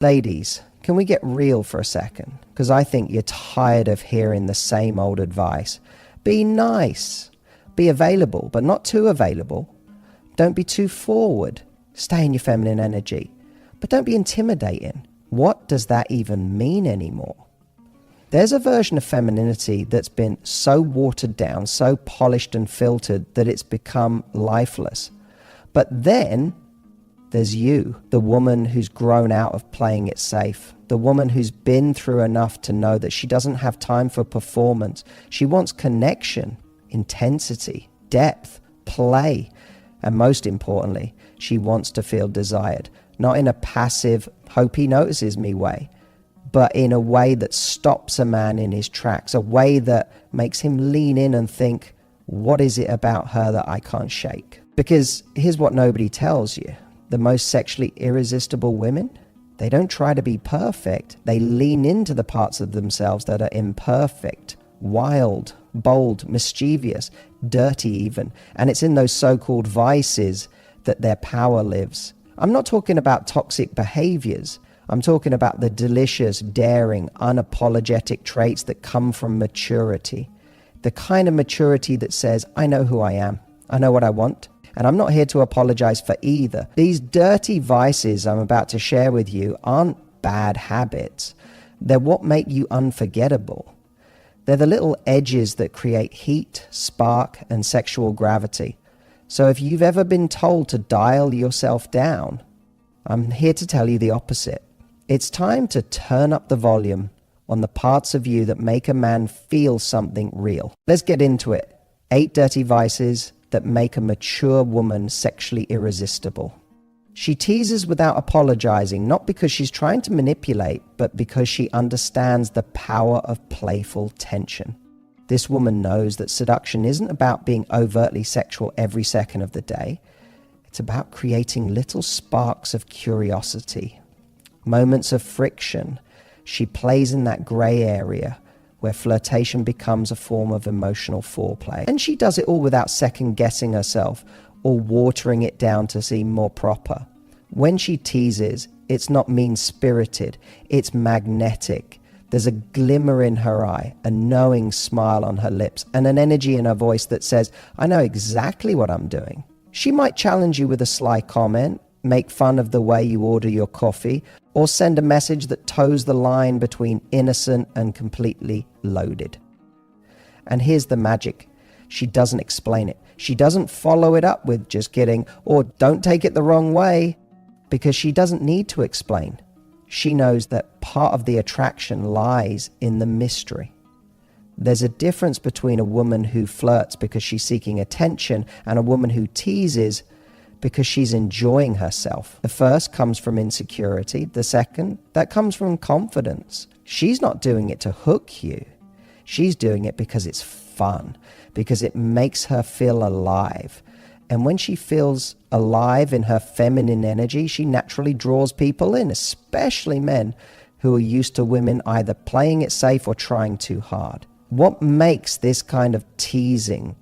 Ladies, can we get real for a second? Because I think you're tired of hearing the same old advice. Be nice. Be available, but not too available. Don't be too forward. Stay in your feminine energy. But don't be intimidating. What does that even mean anymore? There's a version of femininity that's been so watered down, so polished and filtered that it's become lifeless. But then there's you, the woman who's grown out of playing it safe, the woman who's been through enough to know that she doesn't have time for performance. She wants connection, intensity, depth, play, and most importantly, she wants to feel desired, not in a passive, hope he notices me way, but in a way that stops a man in his tracks, a way that makes him lean in and think, what is it about her that I can't shake? Because here's what nobody tells you. The most sexually irresistible women, they don't try to be perfect. They lean into the parts of themselves that are imperfect, wild, bold, mischievous, dirty even. And it's in those so-called vices that their power lives. I'm not talking about toxic behaviors. I'm talking about the delicious, daring, unapologetic traits that come from maturity. The kind of maturity that says, I know who I am. I know what I want. And I'm not here to apologize for either. These dirty vices I'm about to share with you aren't bad habits. They're what make you unforgettable. They're the little edges that create heat, spark, and sexual gravity. So if you've ever been told to dial yourself down, I'm here to tell you the opposite. It's time to turn up the volume on the parts of you that make a man feel something real. Let's get into it. 8 dirty vices that make a mature woman sexually irresistible. She teases without apologizing, not because she's trying to manipulate, but because she understands the power of playful tension. This woman knows that seduction isn't about being overtly sexual every second of the day. It's about creating little sparks of curiosity, moments of friction. She plays in that gray area where flirtation becomes a form of emotional foreplay. And she does it all without second-guessing herself or watering it down to seem more proper. When she teases, it's not mean-spirited, it's magnetic. There's a glimmer in her eye, a knowing smile on her lips, and an energy in her voice that says, I know exactly what I'm doing. She might challenge you with a sly comment, make fun of the way you order your coffee, or send a message that toes the line between innocent and completely loaded. And here's the magic. She doesn't explain it. She doesn't follow it up with just kidding or don't take it the wrong way, because she doesn't need to explain. She knows that part of the attraction lies in the mystery. There's a difference between a woman who flirts because she's seeking attention and a woman who teases because she's enjoying herself. The first comes from insecurity. The second, that comes from confidence. She's not doing it to hook you. She's doing it because it's fun, because it makes her feel alive. And when she feels alive in her feminine energy, she naturally draws people in, especially men who are used to women either playing it safe or trying too hard. What makes this kind of teasing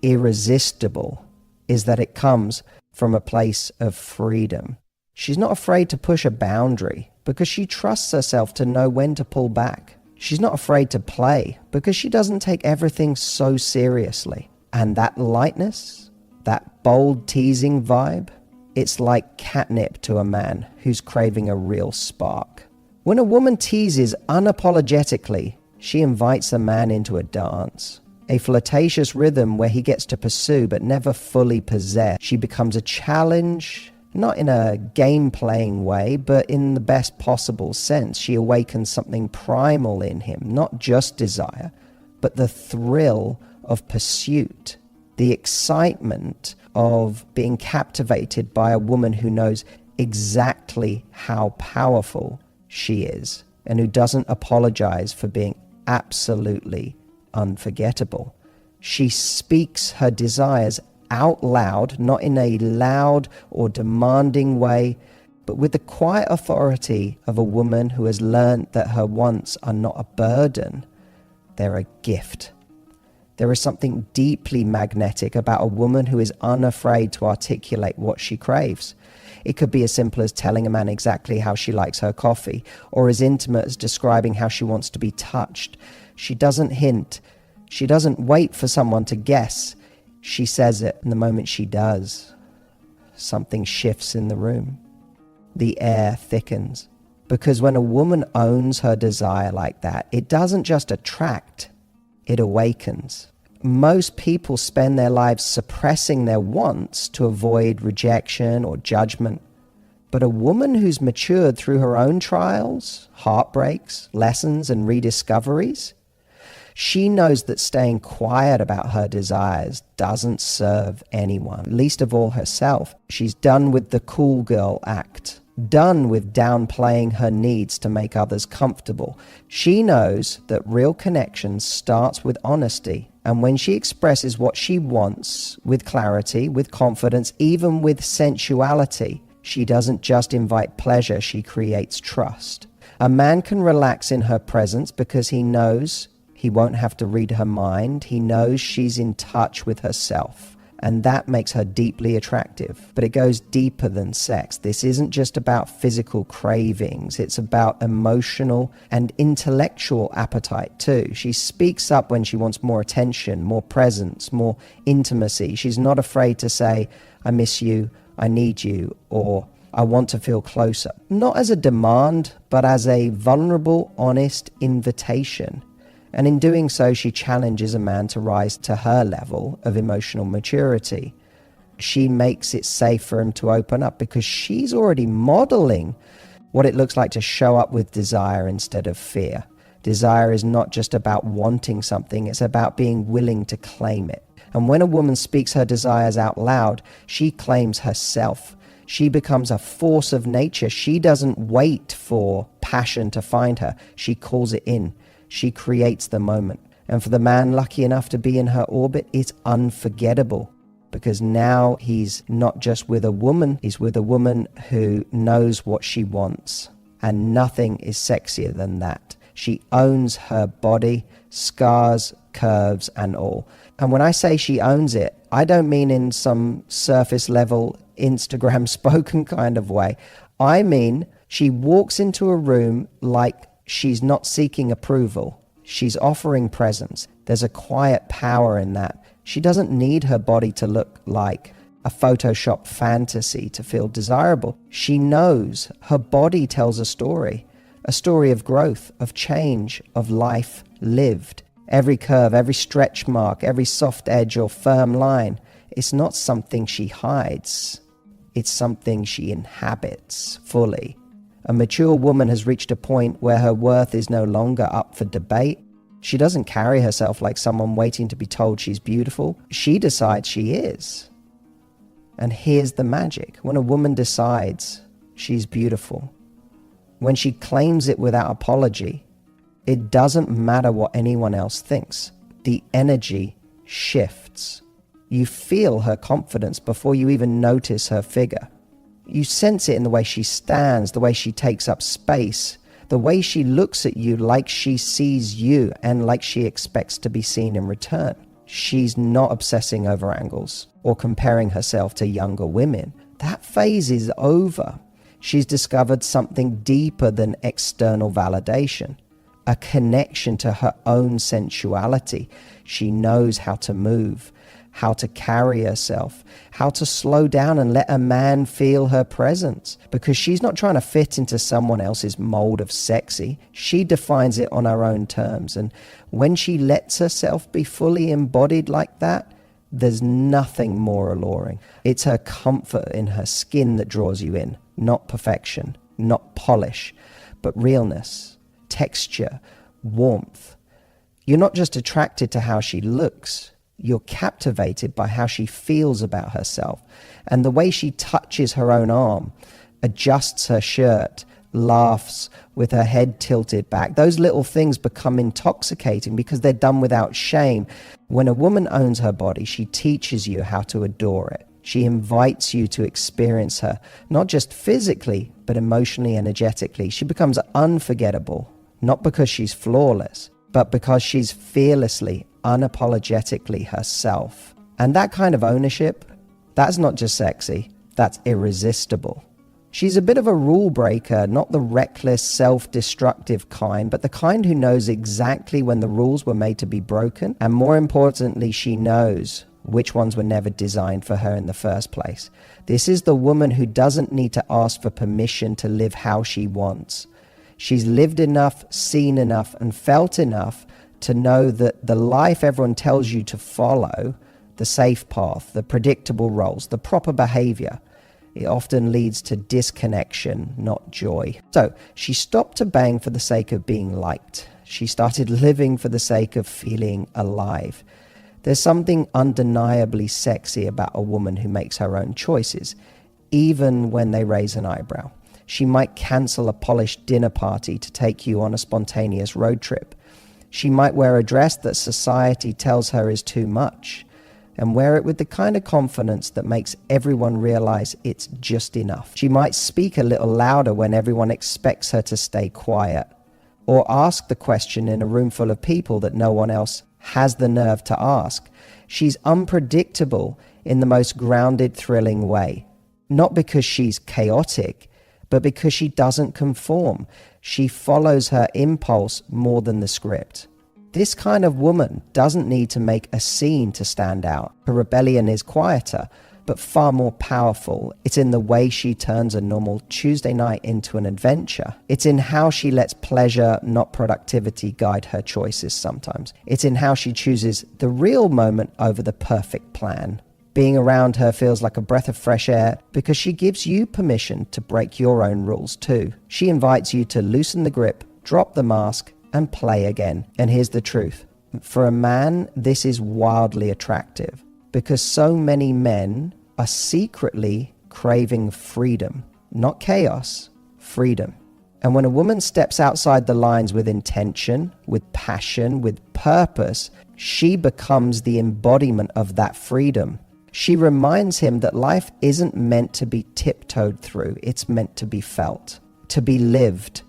irresistible is that it comes from a place of freedom. She's not afraid to push a boundary because she trusts herself to know when to pull back. She's not afraid to play because she doesn't take everything so seriously. And that lightness, that bold teasing vibe, it's like catnip to a man who's craving a real spark. When a woman teases unapologetically, she invites a man into a dance. A flirtatious rhythm where he gets to pursue but never fully possess. She becomes a challenge, not in a game-playing way, but in the best possible sense. She awakens something primal in him, not just desire, but the thrill of pursuit, the excitement of being captivated by a woman who knows exactly how powerful she is and who doesn't apologize for being absolutely unforgettable. She speaks her desires out loud, not in a loud or demanding way, but with the quiet authority of a woman who has learned that her wants are not a burden, they're a gift. There is something deeply magnetic about a woman who is unafraid to articulate what she craves. It could be as simple as telling a man exactly how she likes her coffee, or as intimate as describing how she wants to be touched. She doesn't hint. She doesn't wait for someone to guess. She says it, and the moment she does, something shifts in the room. The air thickens. Because when a woman owns her desire like that, it doesn't just attract, it awakens. Most people spend their lives suppressing their wants to avoid rejection or judgment. But a woman who's matured through her own trials, heartbreaks, lessons, and rediscoveries, she knows that staying quiet about her desires doesn't serve anyone, least of all herself. She's done with the cool girl act, done with downplaying her needs to make others comfortable. She knows that real connection starts with honesty, and when she expresses what she wants with clarity, with confidence, even with sensuality, she doesn't just invite pleasure, she creates trust. A man can relax in her presence because he knows he won't have to read her mind. He knows she's in touch with herself. And that makes her deeply attractive. But it goes deeper than sex. This isn't just about physical cravings. It's about emotional and intellectual appetite too. She speaks up when she wants more attention, more presence, more intimacy. She's not afraid to say, I miss you, I need you, or I want to feel closer. Not as a demand, but as a vulnerable, honest invitation. And in doing so, she challenges a man to rise to her level of emotional maturity. She makes it safe for him to open up because she's already modeling what it looks like to show up with desire instead of fear. Desire is not just about wanting something, it's about being willing to claim it. And when a woman speaks her desires out loud, she claims herself. She becomes a force of nature. She doesn't wait for passion to find her. She calls it in. She creates the moment. And for the man lucky enough to be in her orbit, it's unforgettable. Because now he's not just with a woman, he's with a woman who knows what she wants. And nothing is sexier than that. She owns her body, scars, curves, and all. And when I say she owns it, I don't mean in some surface level Instagram spoken kind of way. I mean, she walks into a room like she's not seeking approval. She's offering presence. There's a quiet power in that. She doesn't need her body to look like a Photoshop fantasy to feel desirable. She knows her body tells a story of growth, of change, of life lived. Every curve, every stretch mark, every soft edge or firm line, it's not something she hides. It's something she inhabits fully. A mature woman has reached a point where her worth is no longer up for debate. She doesn't carry herself like someone waiting to be told she's beautiful. She decides she is. And here's the magic. When a woman decides she's beautiful, when she claims it without apology, it doesn't matter what anyone else thinks. The energy shifts. You feel her confidence before you even notice her figure. You sense it in the way she stands, the way she takes up space, the way she looks at you like she sees you and like she expects to be seen in return. She's not obsessing over angles or comparing herself to younger women. That phase is over. She's discovered something deeper than external validation, a connection to her own sensuality. She knows how to move, how to carry herself, how to slow down and let a man feel her presence. Because she's not trying to fit into someone else's mold of sexy. She defines it on her own terms. And when she lets herself be fully embodied like that, there's nothing more alluring. It's her comfort in her skin that draws you in, not perfection, not polish, but realness, texture, warmth. You're not just attracted to how she looks. You're captivated by how she feels about herself and the way she touches her own arm, adjusts her shirt, laughs with her head tilted back. Those little things become intoxicating because they're done without shame. When a woman owns her body, she teaches you how to adore it. She invites you to experience her, not just physically, but emotionally, energetically. She becomes unforgettable, not because she's flawless, but because she's fearlessly, unapologetically herself. And that kind of ownership, that's not just sexy, that's irresistible. She's a bit of a rule breaker, not the reckless, self-destructive kind, but the kind who knows exactly when the rules were made to be broken, and more importantly, she knows which ones were never designed for her in the first place. This is the woman who doesn't need to ask for permission to live how she wants. She's lived enough, seen enough, and felt enough to know that the life everyone tells you to follow, the safe path, the predictable roles, the proper behavior, it often leads to disconnection, not joy. So she stopped obeying for the sake of being liked. She started living for the sake of feeling alive. There's something undeniably sexy about a woman who makes her own choices, even when they raise an eyebrow. She might cancel a polished dinner party to take you on a spontaneous road trip. She might wear a dress that society tells her is too much, and wear it with the kind of confidence that makes everyone realize it's just enough. She might speak a little louder when everyone expects her to stay quiet, or ask the question in a room full of people that no one else has the nerve to ask. She's unpredictable in the most grounded, thrilling way. Not because she's chaotic, but because she doesn't conform. She follows her impulse more than the script. This kind of woman doesn't need to make a scene to stand out. Her rebellion is quieter, but far more powerful. It's in the way she turns a normal Tuesday night into an adventure. It's in how she lets pleasure, not productivity, guide her choices sometimes. It's in how she chooses the real moment over the perfect plan. Being around her feels like a breath of fresh air because she gives you permission to break your own rules too. She invites you to loosen the grip, drop the mask, and play again. And here's the truth. For a man, this is wildly attractive because so many men are secretly craving freedom, not chaos, freedom. And when a woman steps outside the lines with intention, with passion, with purpose, she becomes the embodiment of that freedom. She reminds him that life isn't meant to be tiptoed through. It's meant to be felt, to be lived.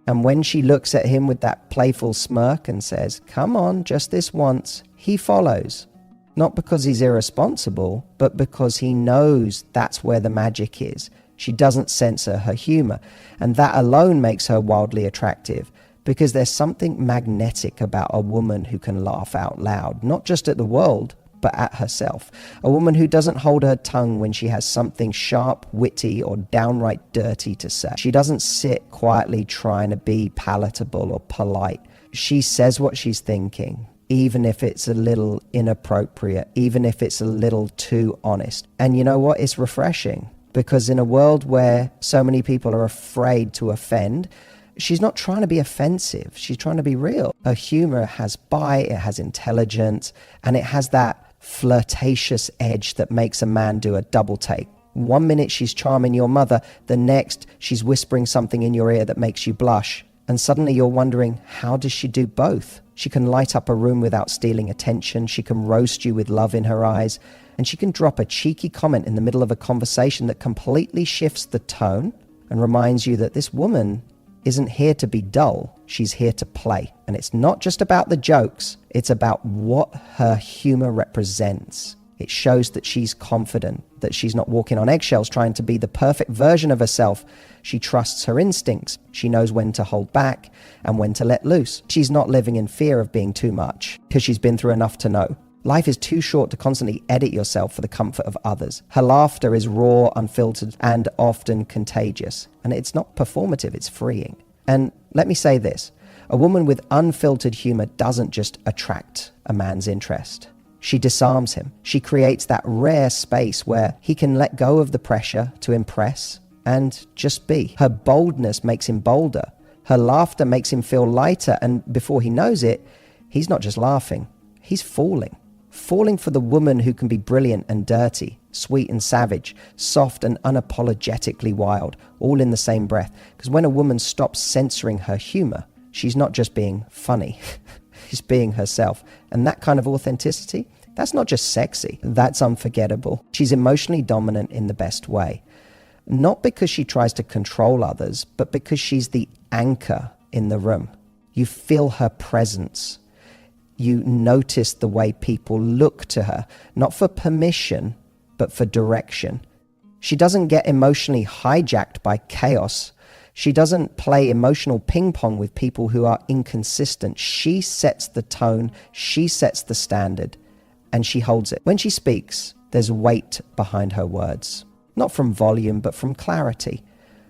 And when she looks at him with that playful smirk and says, "Come on, just this once," he follows. Not because he's irresponsible, but because he knows that's where the magic is. She doesn't censor her humor. And that alone makes her wildly attractive because there's something magnetic about a woman who can laugh out loud, not just at the world, but at herself. A woman who doesn't hold her tongue when she has something sharp, witty, or downright dirty to say. She doesn't sit quietly trying to be palatable or polite. She says what she's thinking, even if it's a little inappropriate, even if it's a little too honest. And you know what? It's refreshing because in a world where so many people are afraid to offend, she's not trying to be offensive. She's trying to be real. Her humor has bite, it has intelligence, and it has that flirtatious edge that makes a man do a double take. 1 minute she's charming your mother, the next she's whispering something in your ear that makes you blush. And suddenly you're wondering, how does she do both? She can light up a room without stealing attention. She can roast you with love in her eyes. And she can drop a cheeky comment in the middle of a conversation that completely shifts the tone and reminds you that this woman isn't here to be dull. She's here to play. And it's not just about the jokes. It's about what her humor represents. It shows that she's confident, that she's not walking on eggshells trying to be the perfect version of herself. She trusts her instincts. She knows when to hold back and when to let loose. She's not living in fear of being too much because she's been through enough to know. Life is too short to constantly edit yourself for the comfort of others. Her laughter is raw, unfiltered, and often contagious. And it's not performative, it's freeing. And let me say this, a woman with unfiltered humor doesn't just attract a man's interest. She disarms him. She creates that rare space where he can let go of the pressure to impress and just be. Her boldness makes him bolder. Her laughter makes him feel lighter. And before he knows it, he's not just laughing, he's falling. Falling for the woman who can be brilliant and dirty, sweet and savage, soft and unapologetically wild, all in the same breath. Because when a woman stops censoring her humor, she's not just being funny, she's being herself. And that kind of authenticity, that's not just sexy, that's unforgettable. She's emotionally dominant in the best way. Not because she tries to control others, but because she's the anchor in the room. You feel her presence. You notice the way people look to her, not for permission, but for direction. She doesn't get emotionally hijacked by chaos. She doesn't play emotional ping pong with people who are inconsistent. She sets the tone, she sets the standard, and she holds it. When she speaks, there's weight behind her words. Not from volume, but from clarity,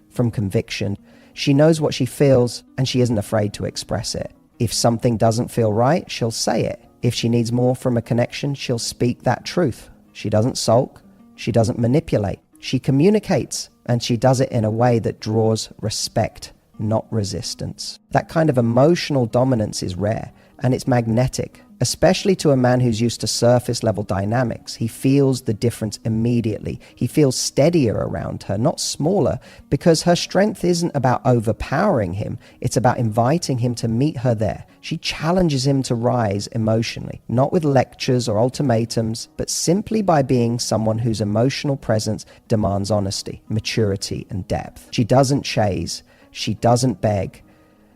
from conviction. She knows what she feels, and she isn't afraid to express it. If something doesn't feel right, she'll say it. If she needs more from a connection, she'll speak that truth. She doesn't sulk. She doesn't manipulate. She communicates, and she does it in a way that draws respect, not resistance. That kind of emotional dominance is rare, and it's magnetic, especially to a man who's used to surface level dynamics. He feels the difference immediately. He feels steadier around her, not smaller, because her strength isn't about overpowering him. It's about inviting him to meet her there. She challenges him to rise emotionally, not with lectures or ultimatums, but simply by being someone whose emotional presence demands honesty, maturity, and depth. She doesn't chase. She doesn't beg.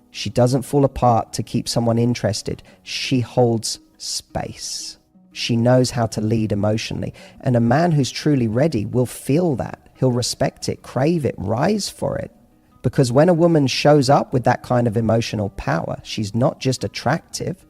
She doesn't fall apart to keep someone interested. She holds space. She knows how to lead emotionally. And a man who's truly ready will feel that. He'll respect it, crave it, rise for it. Because when a woman shows up with that kind of emotional power, she's not just attractive,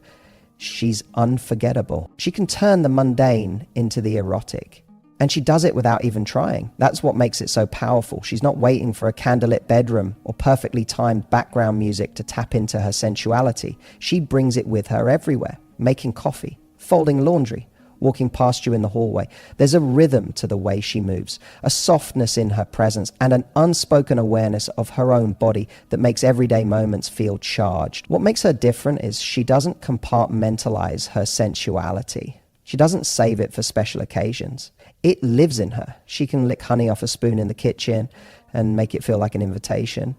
she's unforgettable. She can turn the mundane into the erotic. And she does it without even trying. That's what makes it so powerful. She's not waiting for a candlelit bedroom or perfectly timed background music to tap into her sensuality. She brings it with her everywhere, making coffee, folding laundry, walking past you in the hallway. There's a rhythm to the way she moves, a softness in her presence, and an unspoken awareness of her own body that makes everyday moments feel charged. What makes her different is she doesn't compartmentalize her sensuality. She doesn't save it for special occasions. It lives in her. She can lick honey off a spoon in the kitchen and make it feel like an invitation.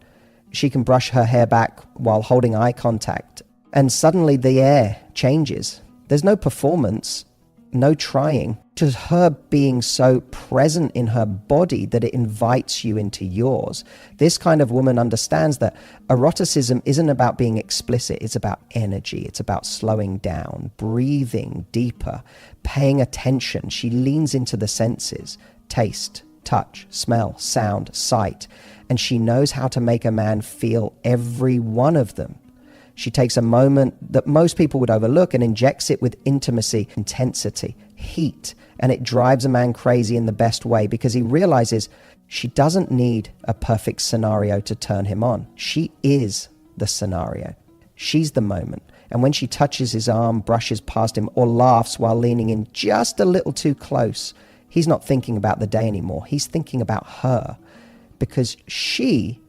She can brush her hair back while holding eye contact, and suddenly the air changes. There's no performance, no trying, just her being so present in her body that it invites you into yours. This kind of woman understands that eroticism isn't about being explicit, it's about energy, it's about slowing down, breathing deeper, paying attention. She leans into the senses, taste, touch, smell, sound, sight, and she knows how to make a man feel every one of them. She takes a moment that most people would overlook and injects it with intimacy, intensity, heat, and it drives a man crazy in the best way because he realizes she doesn't need a perfect scenario to turn him on. She is the scenario. She's the moment. And when she touches his arm, brushes past him, or laughs while leaning in just a little too close, he's not thinking about the day anymore. He's thinking about her because she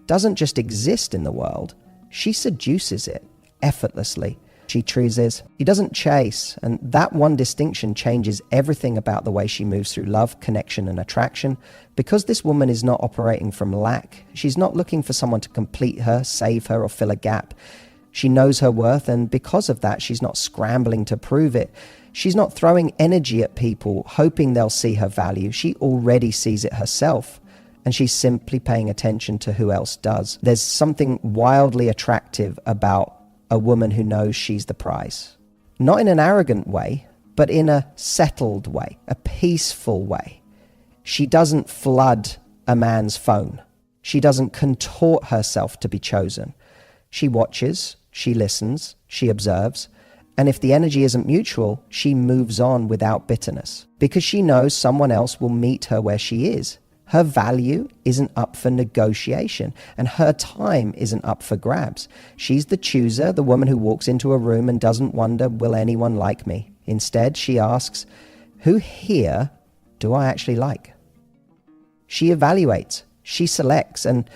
doesn't just exist in the world. She seduces it effortlessly. She chooses. He doesn't chase. And that one distinction changes everything about the way she moves through love, connection, and attraction. Because this woman is not operating from lack. She's not looking for someone to complete her, save her, or fill a gap. She knows her worth, and because of that, she's not scrambling to prove it. She's not throwing energy at people, hoping they'll see her value. She already sees it herself. And she's simply paying attention to who else does. There's something wildly attractive about a woman who knows she's the prize. Not in an arrogant way, but in a settled way, a peaceful way. She doesn't flood a man's phone. She doesn't contort herself to be chosen. She watches, she listens, she observes, and if the energy isn't mutual, she moves on without bitterness, because she knows someone else will meet her where she is. Her value isn't up for negotiation, and her time isn't up for grabs. She's the chooser, the woman who walks into a room and doesn't wonder, will anyone like me? Instead, she asks, who here do I actually like? She evaluates, she selects, and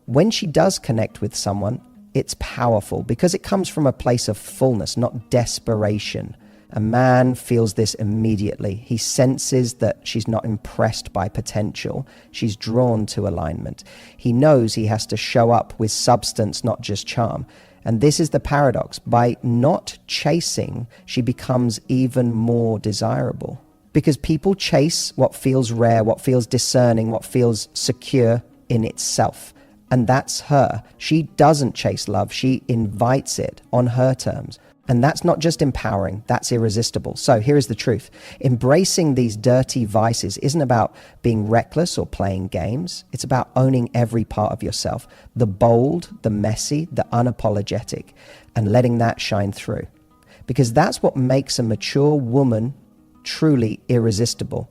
when she does connect with someone, it's powerful because it comes from a place of fullness, not desperation. A man feels this immediately. He senses that she's not impressed by potential. She's drawn to alignment. He knows he has to show up with substance, not just charm. And this is the paradox. By not chasing, she becomes even more desirable. Because people chase what feels rare, what feels discerning, what feels secure in itself. And that's her. She doesn't chase love. She invites it on her terms. And that's not just empowering, that's irresistible. So here is the truth. Embracing these dirty vices isn't about being reckless or playing games. It's about owning every part of yourself, the bold, the messy, the unapologetic, and letting that shine through. Because that's what makes a mature woman truly irresistible.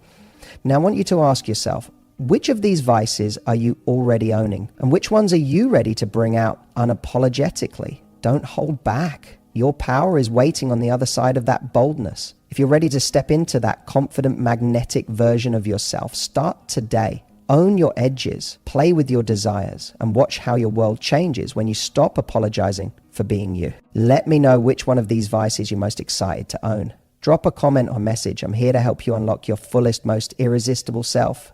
Now I want you to ask yourself, which of these vices are you already owning? And which ones are you ready to bring out unapologetically? Don't hold back. Your power is waiting on the other side of that boldness. If you're ready to step into that confident, magnetic version of yourself, start today. Own your edges, play with your desires, and watch how your world changes when you stop apologizing for being you. Let me know which one of these vices you're most excited to own. Drop a comment or message. I'm here to help you unlock your fullest, most irresistible self.